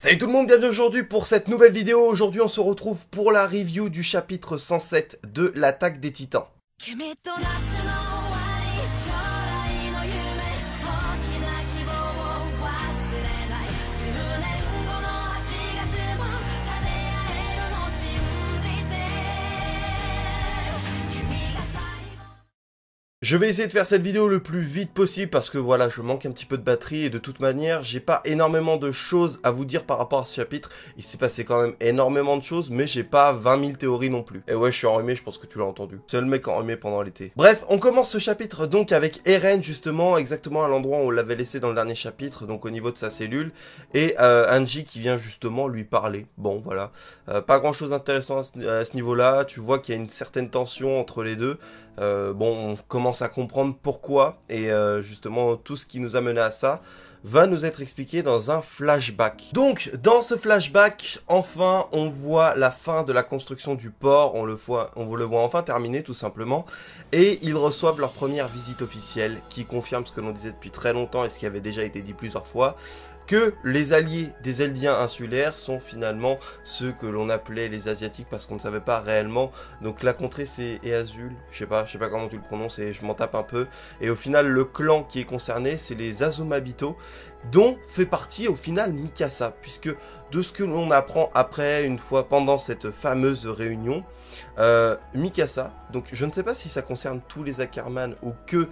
Salut tout le monde, bienvenue aujourd'hui pour cette nouvelle vidéo. Aujourd'hui on se retrouve pour la review du chapitre 107 de l'attaque des titans. Je vais essayer de faire cette vidéo le plus vite possible parce que voilà, je manque un petit peu de batterie et de toute manière, j'ai pas énormément de choses à vous dire par rapport à ce chapitre. Il s'est passé quand même énormément de choses, mais j'ai pas 20 000 théories non plus. Et ouais, je suis enrhumé, je pense que tu l'as entendu. Seul mec enrhumé pendant l'été. Bref, on commence ce chapitre donc avec Eren justement, exactement à l'endroit où on l'avait laissé dans le dernier chapitre, donc au niveau de sa cellule, et Hanji qui vient justement lui parler. Bon, voilà. Pas grand chose d'intéressant à ce niveau-là. Tu vois qu'il y a une certaine tension entre les deux. Bon, on commence à comprendre pourquoi et justement tout ce qui nous a mené à ça va nous être expliqué dans un flashback. Donc, dans ce flashback, enfin, on voit la fin de la construction du port, on le voit enfin terminé tout simplement, et ils reçoivent leur première visite officielle qui confirme ce que l'on disait depuis très longtemps et ce qui avait déjà été dit plusieurs fois, que les alliés des Eldiens insulaires sont finalement ceux que l'on appelait les Asiatiques parce qu'on ne savait pas réellement. Donc la contrée c'est Eazul, je sais pas comment tu le prononces et je m'en tape un peu. Et au final le clan qui est concerné c'est les Azumabito, dont fait partie au final Mikasa, puisque de ce que l'on apprend après, une fois pendant cette fameuse réunion, Mikasa, donc je ne sais pas si ça concerne tous les Ackerman ou que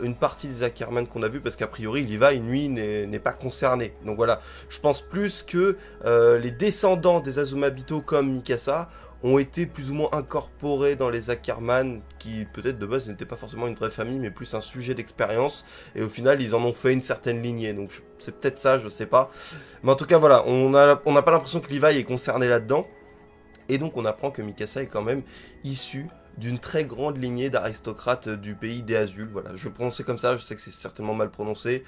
une partie des Ackerman qu'on a vu, parce qu'a priori il y va et lui n'est pas concerné. Donc voilà, je pense plus que les descendants des Azumabito comme Mikasa ont été plus ou moins incorporés dans les Ackerman, qui peut-être de base n'étaient pas forcément une vraie famille, mais plus un sujet d'expérience, et au final ils en ont fait une certaine lignée, donc c'est peut-être ça, je sais pas. Mais en tout cas voilà, on n'a pas l'impression que Levi est concerné là-dedans, et donc on apprend que Mikasa est quand même issu d'une très grande lignée d'aristocrates du pays des Azul. Voilà, je le prononçais comme ça, je sais que c'est certainement mal prononcé.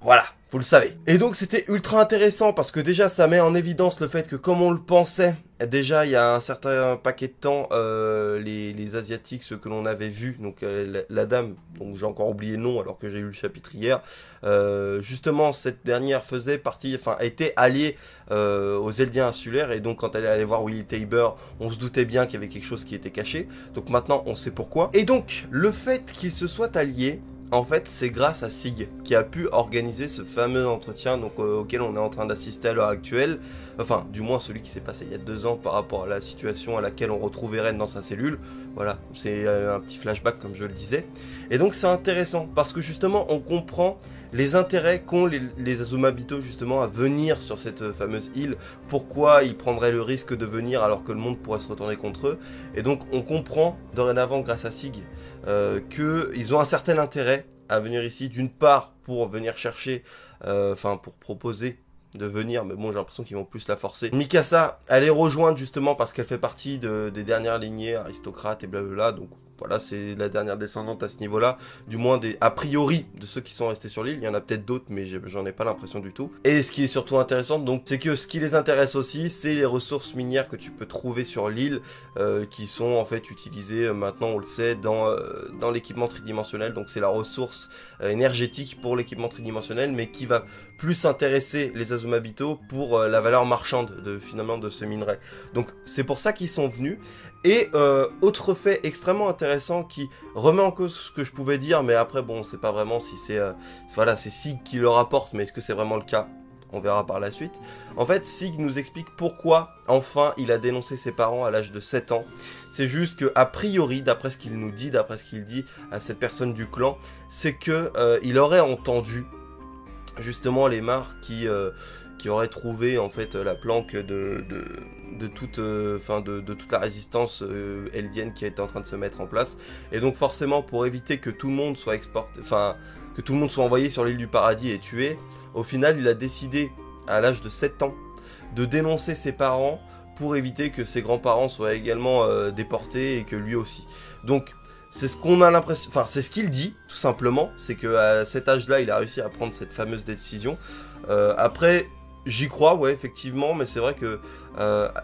Voilà, vous le savez. Et donc c'était ultra intéressant parce que déjà ça met en évidence le fait que comme on le pensait, déjà il y a un certain paquet de temps, les Asiatiques, ceux que l'on avait vus, donc la dame, donc j'ai encore oublié le nom alors que j'ai lu le chapitre hier, justement cette dernière faisait partie, enfin était alliée aux Eldiens insulaires, et donc quand elle est allée voir Willy Tabor, on se doutait bien qu'il y avait quelque chose qui était caché, donc maintenant on sait pourquoi. Et donc le fait qu'ils se soient alliés, en fait, c'est grâce à Sig qui a pu organiser ce fameux entretien donc, auquel on est en train d'assister à l'heure actuelle. Enfin, du moins celui qui s'est passé il y a 2 ans par rapport à la situation à laquelle on retrouve Eren dans sa cellule. Voilà, c'est un petit flashback comme je le disais. Et donc c'est intéressant parce que justement on comprend les intérêts qu'ont les Azumabito justement à venir sur cette fameuse île. Pourquoi ils prendraient le risque de venir alors que le monde pourrait se retourner contre eux. Et donc on comprend dorénavant grâce à Sig qu'ils ont un certain intérêt à venir ici, d'une part pour venir chercher, enfin pour proposer de venir, mais bon j'ai l'impression qu'ils vont plus la forcer. Mikasa, elle est rejointe justement parce qu'elle fait partie des dernières lignées aristocrates et blablabla, donc voilà, c'est la dernière descendante à ce niveau-là, du moins a priori de ceux qui sont restés sur l'île. Il y en a peut-être d'autres, mais j'en ai pas l'impression du tout. Et ce qui est surtout intéressant, donc, c'est que ce qui les intéresse aussi, c'est les ressources minières que tu peux trouver sur l'île, qui sont en fait utilisées maintenant, on le sait, dans l'équipement tridimensionnel. Donc c'est la ressource énergétique pour l'équipement tridimensionnel, mais qui va plus intéresser les Azumabito pour la valeur marchande finalement de ce minerai. Donc c'est pour ça qu'ils sont venus. Et autre fait extrêmement intéressant qui remet en cause ce que je pouvais dire, mais après bon, on sait pas vraiment si c'est voilà, c'est Sig qui le rapporte, mais est-ce que c'est vraiment le cas? On verra par la suite. En fait, Sig nous explique pourquoi enfin il a dénoncé ses parents à l'âge de 7 ans. C'est juste que a priori, d'après ce qu'il nous dit, d'après ce qu'il dit à cette personne du clan, c'est que il aurait entendu justement les Mars qui aurait trouvé en fait la planque de toute la résistance eldienne qui était en train de se mettre en place, et donc forcément pour éviter que tout le monde soit que tout le monde soit envoyé sur l'île du paradis et tué, au final il a décidé à l'âge de 7 ans de dénoncer ses parents pour éviter que ses grands-parents soient également déportés et que lui aussi. Donc c'est ce qu'on a l'impression, enfin c'est ce qu'il dit tout simplement, c'est qu'à cet âge-là il a réussi à prendre cette fameuse décision. Après j'y crois, ouais, effectivement, mais c'est vrai que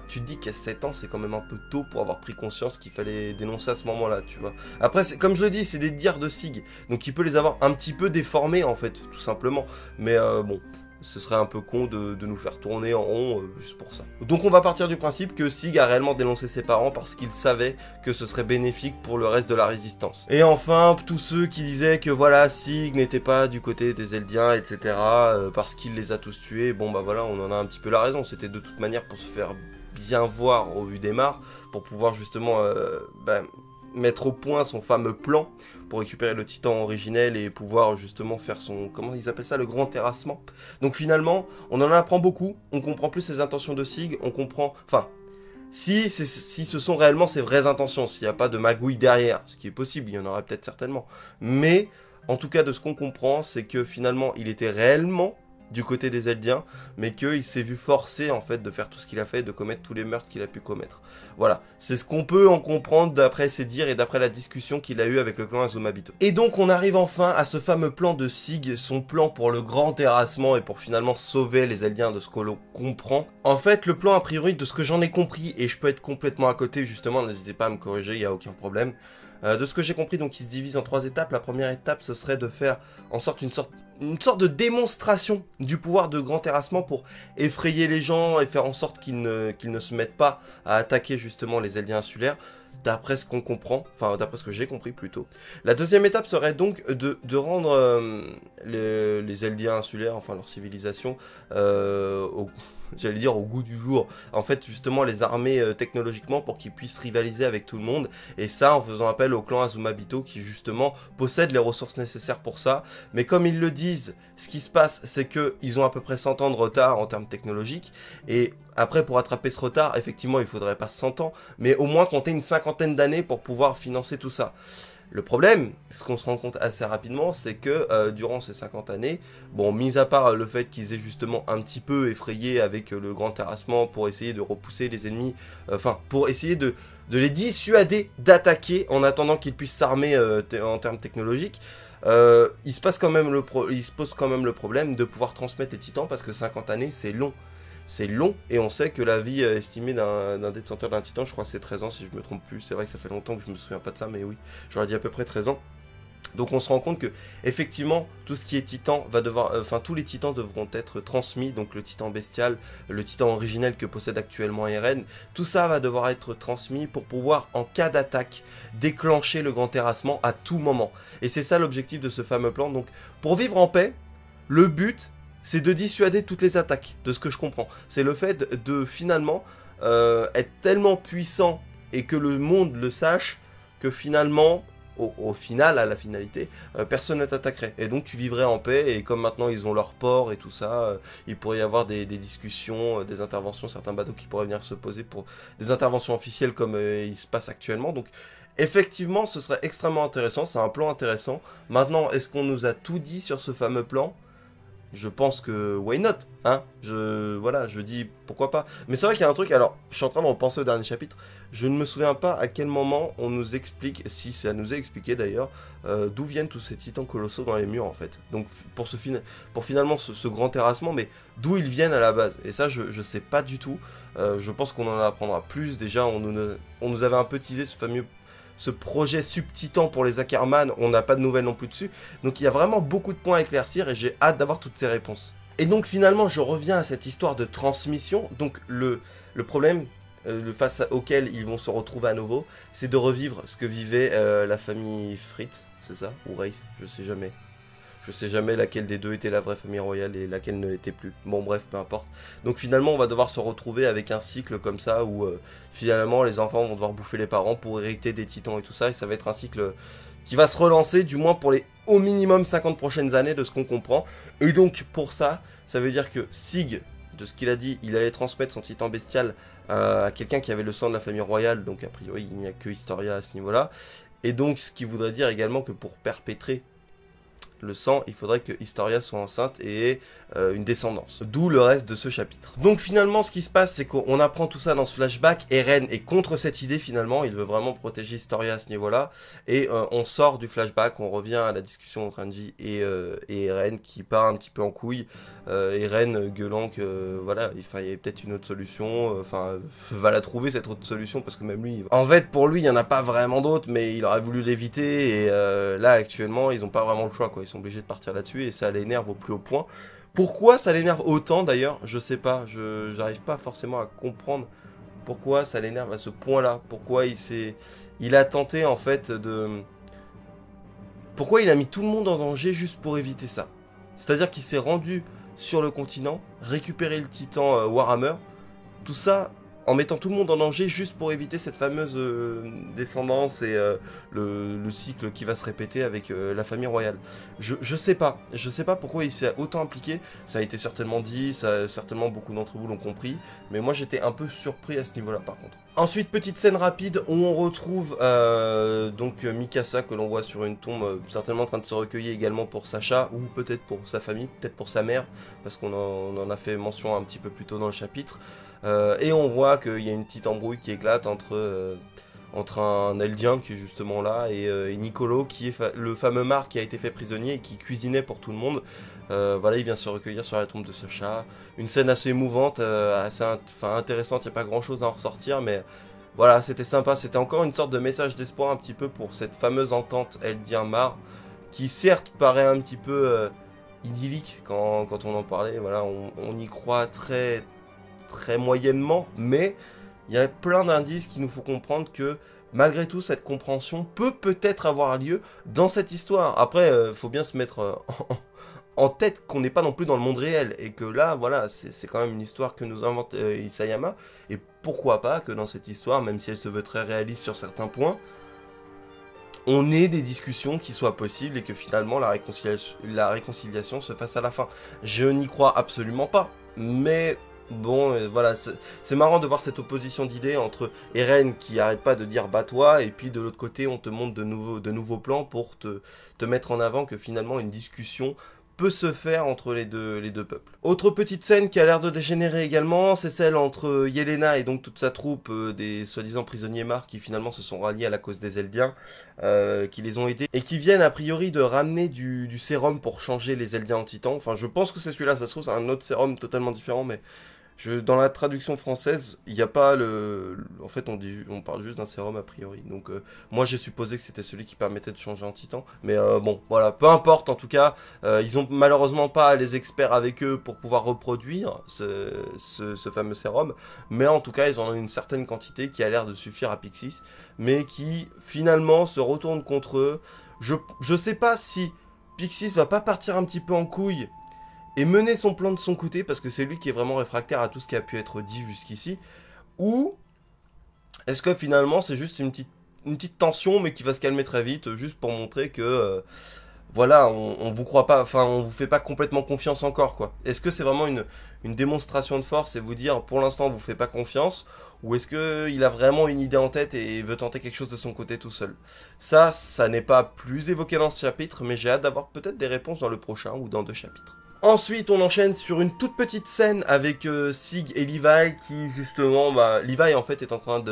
tu te dis qu'à 7 ans, c'est quand même un peu tôt pour avoir pris conscience qu'il fallait dénoncer à ce moment-là, tu vois. Après, comme je le dis, c'est des dires de Sig, donc il peut les avoir un petit peu déformés, en fait, tout simplement. Mais bon, Ce serait un peu con de nous faire tourner en rond juste pour ça. Donc on va partir du principe que Sig a réellement dénoncé ses parents parce qu'il savait que ce serait bénéfique pour le reste de la résistance. Et enfin, tous ceux qui disaient que voilà, Sig n'était pas du côté des Eldiens, etc. Parce qu'il les a tous tués, bon bah voilà, on en a un petit peu la raison. C'était de toute manière pour se faire bien voir au vu des mares, pour pouvoir justement mettre au point son fameux plan pour récupérer le titan originel et pouvoir justement faire son, comment ils appellent ça, le grand terrassement. Donc finalement, on en apprend beaucoup, on comprend plus les intentions de Sig, on comprend, enfin, si ce sont réellement ses vraies intentions, s'il n'y a pas de magouille derrière, ce qui est possible, il y en aura peut-être certainement, mais en tout cas de ce qu'on comprend, c'est que finalement il était réellement du côté des Eldiens, mais qu'il s'est vu forcé en fait de faire tout ce qu'il a fait, de commettre tous les meurtres qu'il a pu commettre. Voilà, c'est ce qu'on peut en comprendre d'après ses dires et d'après la discussion qu'il a eue avec le clan Azumabito. Et donc on arrive enfin à ce fameux plan de Sig, son plan pour le grand terrassement et pour finalement sauver les Eldiens de ce que l'on comprend. En fait, le plan a priori de ce que j'en ai compris, et je peux être complètement à côté justement, n'hésitez pas à me corriger, il n'y a aucun problème. De ce que j'ai compris, donc il se divise en 3 étapes. La première étape, ce serait de faire en sorte une sorte de démonstration du pouvoir de grand terrassement pour effrayer les gens et faire en sorte qu'ils ne se mettent pas à attaquer justement les Eldiens insulaires, d'après ce qu'on comprend, enfin d'après ce que j'ai compris plutôt. La deuxième étape serait donc de rendre les Eldiens insulaires, enfin leur civilisation, j'allais dire au goût du jour, en fait justement les armer technologiquement pour qu'ils puissent rivaliser avec tout le monde, et ça en faisant appel au clan Azumabito qui justement possède les ressources nécessaires pour ça. Mais comme ils le disent, ce qui se passe c'est qu'ils ont à peu près 100 ans de retard en termes technologiques, et après pour rattraper ce retard, effectivement il faudrait pas 100 ans, mais au moins compter une cinquantaine d'années pour pouvoir financer tout ça. Le problème, ce qu'on se rend compte assez rapidement, c'est que durant ces 50 années, bon, mis à part le fait qu'ils aient justement un petit peu effrayé avec le grand terrassement pour essayer de repousser les ennemis, enfin, pour essayer de les dissuader d'attaquer en attendant qu'ils puissent s'armer en termes technologiques, il se pose quand même le problème de pouvoir transmettre les titans parce que 50 années, c'est long. C'est long, et on sait que la vie estimée d'un détenteur d'un titan, je crois que c'est 13 ans si je me trompe plus. C'est vrai que ça fait longtemps que je me souviens pas de ça, mais oui, j'aurais dit à peu près 13 ans. Donc on se rend compte que effectivement tout ce qui est titan va devoir, tous les titans devront être transmis, donc le titan bestial, le titan originel que possède actuellement Eren, tout ça va devoir être transmis pour pouvoir en cas d'attaque déclencher le grand terrassement à tout moment. Et c'est ça l'objectif de ce fameux plan. Donc pour vivre en paix, le but c'est de dissuader toutes les attaques, de ce que je comprends. C'est le fait de finalement être tellement puissant et que le monde le sache que finalement, au final, à la finalité, personne ne t'attaquerait. Et donc tu vivrais en paix, et comme maintenant ils ont leur port et tout ça, il pourrait y avoir des discussions, des interventions, certains bateaux qui pourraient venir se poser pour des interventions officielles comme il se passe actuellement. Donc effectivement, ce serait extrêmement intéressant, c'est un plan intéressant. Maintenant, est-ce qu'on nous a tout dit sur ce fameux plan ? Je pense que why not, hein, voilà, je dis pourquoi pas. Mais c'est vrai qu'il y a un truc, alors je suis en train de repenser au dernier chapitre, je ne me souviens pas à quel moment on nous explique, si ça nous est expliqué d'ailleurs, d'où viennent tous ces titans colossaux dans les murs en fait. Donc pour finalement ce grand terrassement, mais d'où ils viennent à la base. Et ça je sais pas du tout, je pense qu'on en apprendra plus. Déjà on nous avait un peu teasé ce projet subtitan pour les Ackerman, on n'a pas de nouvelles non plus dessus. Donc il y a vraiment beaucoup de points à éclaircir et j'ai hâte d'avoir toutes ces réponses. Et donc finalement je reviens à cette histoire de transmission. Donc le problème face auquel ils vont se retrouver à nouveau, c'est de revivre ce que vivait la famille Fritz, c'est ça? Ou Reiss, je sais jamais. Je sais jamais laquelle des deux était la vraie famille royale et laquelle ne l'était plus. Bon bref, peu importe. Donc finalement on va devoir se retrouver avec un cycle comme ça où finalement les enfants vont devoir bouffer les parents pour hériter des titans et tout ça. Et ça va être un cycle qui va se relancer du moins pour les au minimum 50 prochaines années de ce qu'on comprend. Et donc pour ça, ça veut dire que Sig, de ce qu'il a dit, il allait transmettre son titan bestial à quelqu'un qui avait le sang de la famille royale. Donc a priori il n'y a que Historia à ce niveau là. Et donc ce qui voudrait dire également que pour perpétrer le sang, il faudrait que Historia soit enceinte et ait une descendance. D'où le reste de ce chapitre. Donc finalement ce qui se passe c'est qu'on apprend tout ça dans ce flashback. Eren est contre cette idée finalement, il veut vraiment protéger Historia à ce niveau là. Et on sort du flashback, on revient à la discussion entre Angie et Eren qui part un petit peu en couille. Eren gueulant que voilà, il y avait peut-être une autre solution, va la trouver cette autre solution parce que même lui, en fait pour lui il n'y en a pas vraiment d'autres, mais il aurait voulu l'éviter et là actuellement ils n'ont pas vraiment le choix quoi, ils sont obligés de partir là-dessus et ça l'énerve au plus haut point. Pourquoi ça l'énerve autant d'ailleurs, je sais pas, j'arrive pas forcément à comprendre pourquoi ça l'énerve à ce point-là, pourquoi il a tenté en fait de... Pourquoi il a mis tout le monde en danger juste pour éviter ça. C'est-à-dire qu'il s'est rendu sur le continent, récupérer le titan Warhammer, tout ça en mettant tout le monde en danger juste pour éviter cette fameuse descendance et le cycle qui va se répéter avec la famille royale. Je sais pas pourquoi il s'est autant impliqué, ça a été certainement dit, certainement beaucoup d'entre vous l'ont compris, mais moi j'étais un peu surpris à ce niveau-là par contre. Ensuite, petite scène rapide où on retrouve donc Mikasa que l'on voit sur une tombe, certainement en train de se recueillir également pour Sacha, ou peut-être pour sa famille, peut-être pour sa mère, parce qu'on en a fait mention un petit peu plus tôt dans le chapitre. Et on voit qu'il y a une petite embrouille qui éclate entre un Eldien qui est justement là et Nicolo qui est le fameux Mar qui a été fait prisonnier et qui cuisinait pour tout le monde. Voilà, il vient se recueillir sur la tombe de Sacha. Une scène assez émouvante, assez intéressante, il n'y a pas grand chose à en ressortir, mais voilà, c'était sympa. C'était encore une sorte de message d'espoir un petit peu pour cette fameuse entente Eldien-Mar qui certes paraît un petit peu idyllique quand on en parlait. Voilà, on y croit très moyennement, mais il y a plein d'indices qui nous font comprendre que malgré tout cette compréhension peut peut-être avoir lieu dans cette histoire. Après faut bien se mettre en tête qu'on n'est pas non plus dans le monde réel et que là voilà c'est quand même une histoire que nous invente Isayama, et pourquoi pas que dans cette histoire, même si elle se veut très réaliste sur certains points, on ait des discussions qui soient possibles et que finalement la réconciliation se fasse à la fin. Je n'y crois absolument pas, mais bon, voilà, c'est marrant de voir cette opposition d'idées entre Eren qui arrête pas de dire bats-toi, et puis de l'autre côté on te montre de nouveaux plans pour te mettre en avant que finalement une discussion peut se faire entre les deux peuples. Autre petite scène qui a l'air de dégénérer également, c'est celle entre Yelena et donc toute sa troupe des soi-disant prisonniers Mar qui finalement se sont ralliés à la cause des Eldiens, qui les ont aidés, et qui viennent a priori de ramener du sérum pour changer les Eldiens en titans. Enfin je pense que c'est celui-là, ça se trouve c'est un autre sérum totalement différent, mais... dans la traduction française, il n'y a pas le... En fait, on parle juste d'un sérum a priori. Donc, moi, j'ai supposé que c'était celui qui permettait de changer en titan. Mais bon, voilà, peu importe. En tout cas, ils ont malheureusement pas les experts avec eux pour pouvoir reproduire ce fameux sérum. Mais en tout cas, ils en ont une certaine quantité qui a l'air de suffire à Pixis. Mais qui, finalement, se retourne contre eux. Je sais pas si Pixis va pas partir un petit peu en couille et mener son plan de son côté, parce que c'est lui qui est vraiment réfractaire à tout ce qui a pu être dit jusqu'ici, ou est-ce que finalement c'est juste une petite tension, mais qui va se calmer très vite, juste pour montrer que, voilà, on vous croit pas, enfin on vous fait pas complètement confiance encore, quoi. Est-ce que c'est vraiment une démonstration de force et vous dire, pour l'instant on vous fait pas confiance, ou est-ce qu'il a vraiment une idée en tête et veut tenter quelque chose de son côté tout seul? Ça n'est pas plus évoqué dans ce chapitre, mais j'ai hâte d'avoir peut-être des réponses dans le prochain, ou dans 2 chapitres. Ensuite, on enchaîne sur une toute petite scène avec Sig et Levi qui, justement, Levi en fait est en train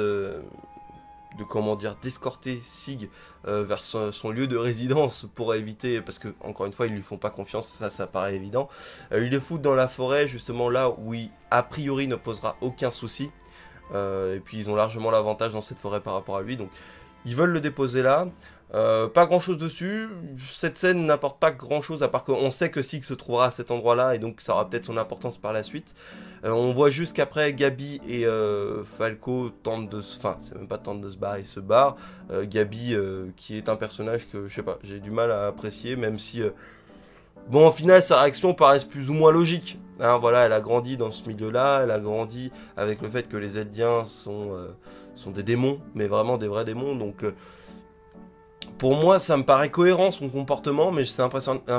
comment dire, d'escorter Sig vers son lieu de résidence pour éviter, parce que, encore une fois, ils lui font pas confiance, ça paraît évident. Il les fout dans la forêt, justement là où il, a priori, ne posera aucun souci. Et puis, ils ont largement l'avantage dans cette forêt par rapport à lui, donc ils veulent le déposer là. Pas grand chose dessus, cette scène n'apporte pas grand chose à part qu'on sait que Sig se trouvera à cet endroit là et donc ça aura peut-être son importance par la suite. On voit juste qu'après Gabi et Falco tentent de se... Enfin c'est même pas tentent de se barrer, ils se barrent. Gabi qui est un personnage que je sais pas, j'ai du mal à apprécier, même si... Bon, au final, sa réaction paraît plus ou moins logique. Hein, voilà, elle a grandi dans ce milieu-là, elle a grandi avec le fait que les Eldiens sont des démons, mais vraiment des vrais démons, donc... Pour moi, ça me paraît cohérent son comportement, mais c'est un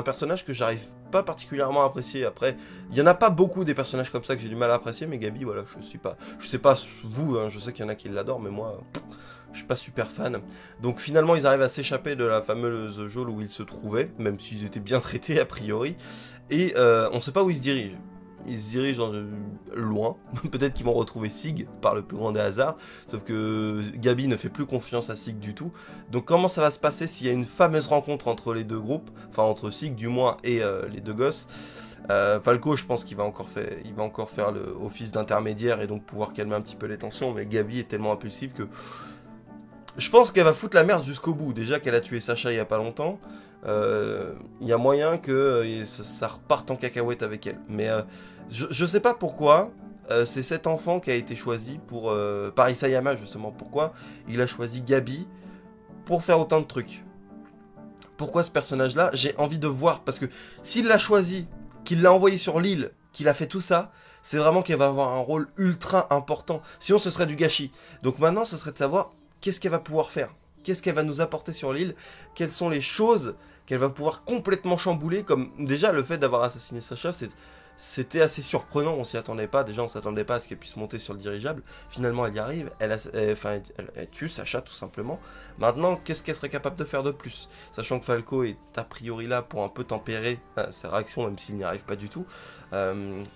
personnage que j'arrive pas particulièrement à apprécier. Après, il y en a pas beaucoup des personnages comme ça que j'ai du mal à apprécier, mais Gabi, voilà, je sais pas vous, hein, je sais qu'il y en a qui l'adorent, mais moi, je suis pas super fan. Donc finalement, ils arrivent à s'échapper de la fameuse geôle où ils se trouvaient, même s'ils étaient bien traités a priori, et on sait pas où ils se dirigent. Ils se dirigent loin, peut-être qu'ils vont retrouver Sig par le plus grand des hasards, sauf que Gabi ne fait plus confiance à Sig du tout. Donc comment ça va se passer s'il y a une fameuse rencontre entre les deux groupes, enfin entre Sig du moins et les deux gosses? Falco, je pense qu'il va encore faire le office d'intermédiaire et donc pouvoir calmer un petit peu les tensions, mais Gabi est tellement impulsive que... Je pense qu'elle va foutre la merde jusqu'au bout. Déjà qu'elle a tué Sacha il y a pas longtemps, il y a moyen que ça reparte en cacahuète avec elle. Mais je sais pas pourquoi, c'est cet enfant qui a été choisi pour, par Isayama justement. Pourquoi il a choisi Gabi pour faire autant de trucs? Pourquoi ce personnage-là? J'ai envie de voir, parce que s'il l'a choisi, qu'il l'a envoyé sur l'île, qu'il a fait tout ça, c'est vraiment qu'elle va avoir un rôle ultra important. Sinon, ce serait du gâchis. Donc maintenant, ce serait de savoir qu'est-ce qu'elle va pouvoir faire. Qu'est-ce qu'elle va nous apporter sur l'île? Quelles sont les choses qu'elle va pouvoir complètement chambouler? Comme déjà, le fait d'avoir assassiné Sacha, c'était assez surprenant, on s'y attendait pas. Déjà, on s'attendait pas à ce qu'elle puisse monter sur le dirigeable. Finalement, elle y arrive. Elle tue Sacha, tout simplement. Maintenant, qu'est-ce qu'elle serait capable de faire de plus? Sachant que Falco est a priori là pour un peu tempérer ses réactions, même s'il n'y arrive pas du tout.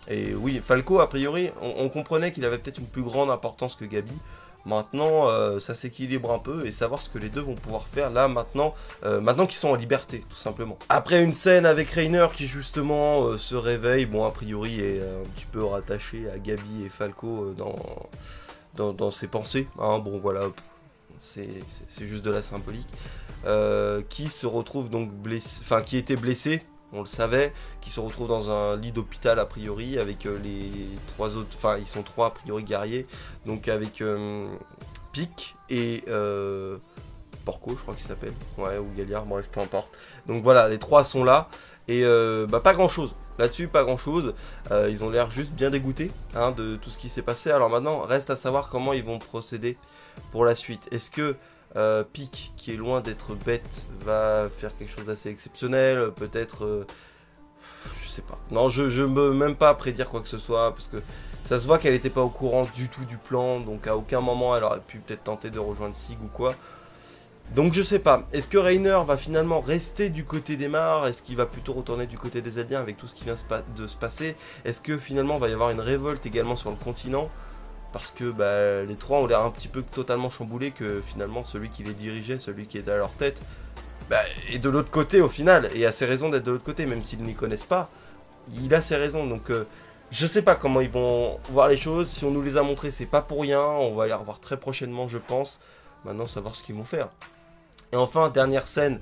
Et oui, Falco, a priori, on comprenait qu'il avait peut-être une plus grande importance que Gabi. Maintenant, ça s'équilibre un peu et savoir ce que les deux vont pouvoir faire là maintenant, maintenant qu'ils sont en liberté, tout simplement. Après une scène avec Reiner qui justement se réveille, bon a priori est un petit peu rattaché à Gabi et Falco dans ses pensées, hein, bon voilà, c'est juste de la symbolique, qui se retrouve donc blessé, enfin qui était blessé. On le savait, qui se retrouve dans un lit d'hôpital a priori avec les 3 autres, enfin ils sont 3 a priori guerriers, donc avec Pic et Porco je crois qu'il s'appelle, ouais, ou Galliard, bref peu importe. Donc voilà, les 3 sont là et pas grand chose, là-dessus pas grand chose, ils ont l'air juste bien dégoûtés hein, de tout ce qui s'est passé. Alors maintenant reste à savoir comment ils vont procéder pour la suite. Est-ce que Pic, qui est loin d'être bête, va faire quelque chose d'assez exceptionnel, peut-être, je sais pas. Non, je veux même pas prédire quoi que ce soit, parce que ça se voit qu'elle n'était pas au courant du tout du plan, donc à aucun moment elle aurait pu peut-être tenter de rejoindre Sig ou quoi. Donc je sais pas, est-ce que Reiner va finalement rester du côté des Mars? Est-ce qu'il va plutôt retourner du côté des Eldiens avec tout ce qui vient de se passer? Est-ce que finalement il va y avoir une révolte également sur le continent? Parce que bah, les 3 ont l'air un petit peu totalement chamboulés, que finalement celui qui les dirigeait, celui qui est à leur tête, bah, est de l'autre côté au final, et a ses raisons d'être de l'autre côté, même s'ils n'y connaissent pas, il a ses raisons, donc je sais pas comment ils vont voir les choses. Si on nous les a montrés, c'est pas pour rien, on va les revoir très prochainement je pense, maintenant savoir ce qu'ils vont faire. Et enfin, dernière scène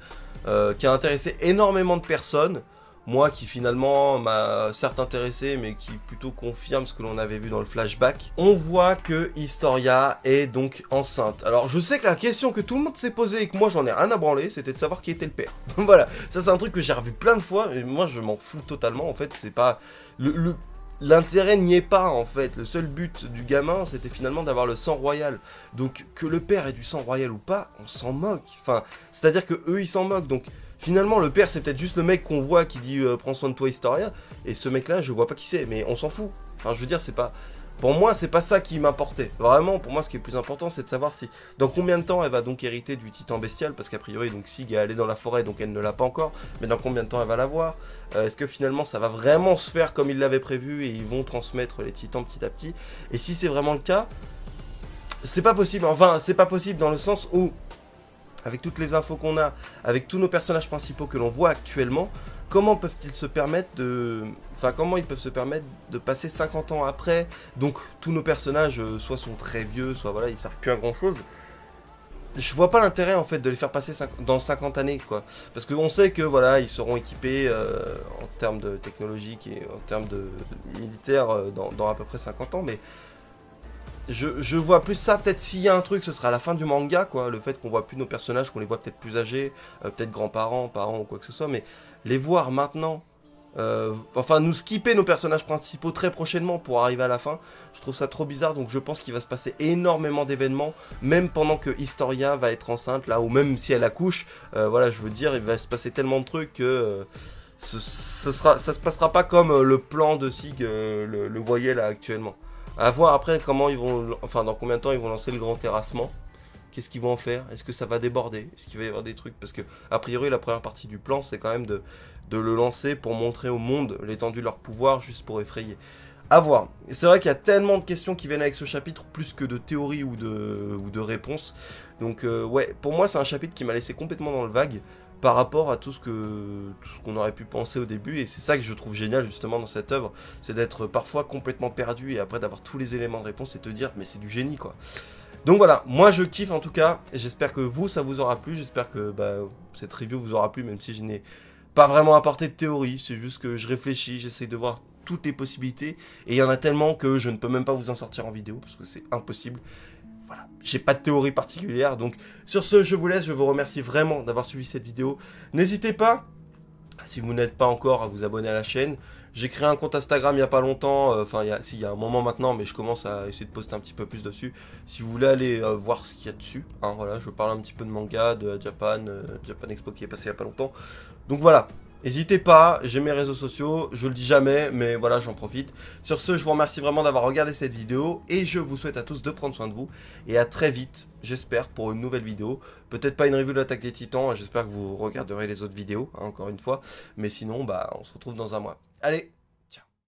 qui a intéressé énormément de personnes, moi qui finalement m'a certes intéressé mais qui plutôt confirme ce que l'on avait vu dans le flashback. On voit que Historia est donc enceinte. Alors je sais que la question que tout le monde s'est posée et que moi j'en ai rien à branler, c'était de savoir qui était le père. Voilà, ça c'est un truc que j'ai revu plein de fois et moi je m'en fous totalement en fait, c'est pas... L'intérêt n'y est pas en fait, le seul but du gamin c'était finalement d'avoir le sang royal. Donc que le père ait du sang royal ou pas, on s'en moque. Enfin, c'est-à-dire que eux ils s'en moquent, donc... Finalement, le père, c'est peut-être juste le mec qu'on voit qui dit prends soin de toi, Historia. Et ce mec-là, je vois pas qui c'est, mais on s'en fout. Enfin, je veux dire, c'est pas. Pour moi, c'est pas ça qui m'importait. Vraiment, pour moi, ce qui est le plus important, c'est de savoir si. Dans combien de temps elle va donc hériter du titan bestial. Parce qu'a priori, donc Sig est allée dans la forêt, donc elle ne l'a pas encore. Mais dans combien de temps elle va l'avoir? Est-ce que finalement, ça va vraiment se faire comme ils l'avaient prévu et ils vont transmettre les titans petit à petit? Et si c'est vraiment le cas, c'est pas possible. Enfin, c'est pas possible dans le sens où. Avec toutes les infos qu'on a, avec tous nos personnages principaux que l'on voit actuellement, comment peuvent-ils se permettre de... Enfin, comment ils peuvent se permettre de passer 50 ans après? Donc, tous nos personnages, soit sont très vieux, soit voilà, ils servent plus à grand-chose. Je vois pas l'intérêt, en fait, de les faire passer dans 50 années, quoi. Parce qu'on sait que, voilà, ils seront équipés en termes de technologique et en termes de militaire dans à peu près 50 ans, mais... Je vois plus ça, peut-être s'il y a un truc, ce sera à la fin du manga, quoi. Le fait qu'on voit plus nos personnages, qu'on les voit peut-être plus âgés, peut-être grands-parents, parents ou quoi que ce soit, mais les voir maintenant, enfin nous skipper nos personnages principaux très prochainement pour arriver à la fin, je trouve ça trop bizarre, donc je pense qu'il va se passer énormément d'événements, même pendant que Historia va être enceinte, là, ou même si elle accouche, voilà, je veux dire, il va se passer tellement de trucs que... ça se passera pas comme le plan de Sig le voyait là actuellement. À voir après comment ils vont, enfin dans combien de temps ils vont lancer le grand terrassement. Qu'est-ce qu'ils vont en faire? Est-ce que ça va déborder? Est-ce qu'il va y avoir des trucs? Parce que a priori la première partie du plan c'est quand même de le lancer pour montrer au monde l'étendue de leur pouvoir, juste pour effrayer. À voir. C'est vrai qu'il y a tellement de questions qui viennent avec ce chapitre, plus que de théories ou de réponses. Donc ouais, pour moi c'est un chapitre qui m'a laissé complètement dans le vague par rapport à tout ce qu'on aurait pu penser au début, et c'est ça que je trouve génial justement dans cette œuvre, c'est d'être parfois complètement perdu et après d'avoir tous les éléments de réponse et te dire mais c'est du génie quoi. Donc voilà, moi je kiffe en tout cas, et j'espère que vous, ça vous aura plu, j'espère que cette review vous aura plu, même si je n'ai pas vraiment apporté de théorie, c'est juste que je réfléchis, j'essaye de voir toutes les possibilités, et il y en a tellement que je ne peux même pas vous en sortir en vidéo, parce que c'est impossible. Voilà, j'ai pas de théorie particulière, donc sur ce, je vous laisse, je vous remercie vraiment d'avoir suivi cette vidéo. N'hésitez pas, si vous n'êtes pas encore, à vous abonner à la chaîne. J'ai créé un compte Instagram il y a pas longtemps, il y a un moment maintenant, mais je commence à essayer de poster un petit peu plus dessus. Si vous voulez aller voir ce qu'il y a dessus, hein, voilà, je parle un petit peu de manga, de Japan Expo qui est passé il y a pas longtemps. Donc voilà, n'hésitez pas, j'ai mes réseaux sociaux, je le dis jamais, mais voilà, j'en profite. Sur ce, je vous remercie vraiment d'avoir regardé cette vidéo, et je vous souhaite à tous de prendre soin de vous, et à très vite, j'espère, pour une nouvelle vidéo. Peut-être pas une review de l'Attaque des Titans, j'espère que vous regarderez les autres vidéos, hein, encore une fois, mais sinon, on se retrouve dans un mois. Allez,